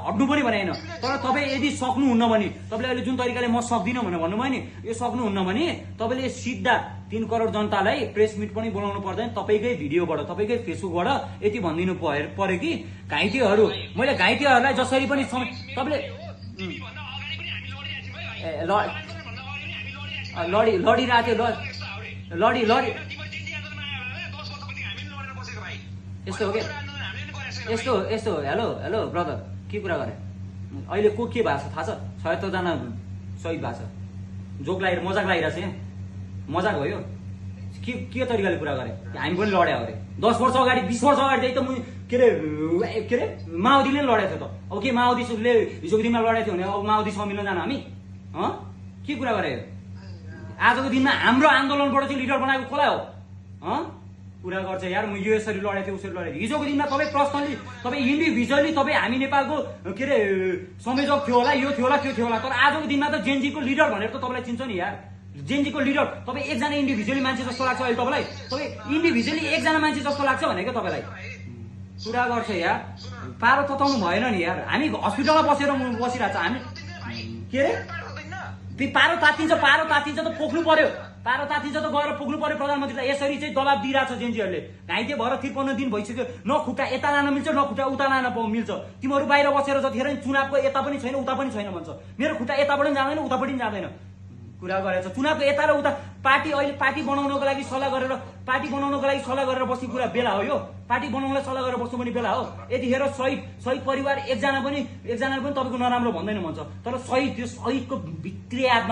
हट्नु पनि भनेन। तर तपाईँ यदि सक्नुहुन्न भने, तपाईँले अहिले जुन तरिकाले म सक्दिनँ भनेर भन्नुभयो नि, यो सक्नुहुन्न भने तपाईँले सिधा 3 करोड जनतालाई प्रेस मिट पनि बोलाउनु पर्दैन, तपाईँकै भिडियोबाट, तपाईँकै फेसबुकबाट यति भनिदिनु पर्यो कि घाइतेहरू, मैले घाइतेहरूलाई जसरी पनि तपाईँले लडिरहेको थियो, यस्तो हो क्या, यस्तो हेलो ब्रदर, के कुरा गरे अहिले को के भएको छ थाहा छ? 76 जना शहीद भएको छ, जोक लगाएर मजाक लगाइरहेको छ, यहाँ मजाक हो यो? के तरिकाले कुरा गरे? हामी पनि लड्यो अरे 10 वर्ष अगाडि 20 वर्ष अगाडि त के अरे माओवादीले लडेको थियो त। अब के माओवादीले हिजोको दिनमा लडेको थियो भने अब माओवादीसँग मिल्न जानु हामी? के कुरा गरे? आजको दिनमा हाम्रो आन्दोलनबाट चाहिँ लिडर बनाएको कसलाई हो? कुरा गर्छ यार, म यो यसरी लडेको थिएँ उसरी लडेको थिएँ। हिजोको दिनमा तपाईँ पर्सनली, तपाईँ इन्डिभिजुअली तपाईँ हामी नेपालको के अरे संयोजक थियो होला, यो थियो होला त्यो थियो होला, तर आजको दिनमा त जेनजीको लिडर भनेर त तपाईँलाई चिन्छ नि यार। जेनजीको लिडर तपाईँ एकजना इन्डिभिजुअली मान्छे जस्तो लाग्छ अहिले तपाईँलाई? तपाईँ इन्डिभिजुअली एकजना मान्छे जस्तो लाग्छ भनेको तपाईँलाई? कुरा गर्छ यार, पारो तताउनु भएन नि यार। हामी हस्पिटलमा बसिरहेको छ हामी, के अरे पारो तातिन्छ त पोख्नु पर्यो, पारो तातिन्छ त गएर पुग्नु पर्यो प्रधानमन्त्रीलाई। यसरी चाहिँ दबाब दिइरहेछ जेनजीहरूले। घाइते भएर 53 दिन भइसक्यो, न खुट्टा यता लान मिल्छ न खुट्टा उता लान मिल्छ। तिमीहरू बाहिर बसेर जतिखेर चुनावको यता पनि छैन उता पनि छैन भन्छ, मेरो खुट्टा यताबाट पनि जाँदैन उतापट्टि पनि जाँदैन कुरा गरेछ। चुनावको यता र उता पार्टी अहिले पार्टी बनाउनको लागि सल्लाह गरेर बस्ने कुरा बेला हो यो? पार्टी बनाउनलाई सल्लाह गरेर बस्नु पनि बेला हो? यतिखेर शहीद परिवार एकजना पनि तपाईँको नराम्रो भन्दैन भन्छ, तर शहीद त्यो शहीदको भित्री आत्मा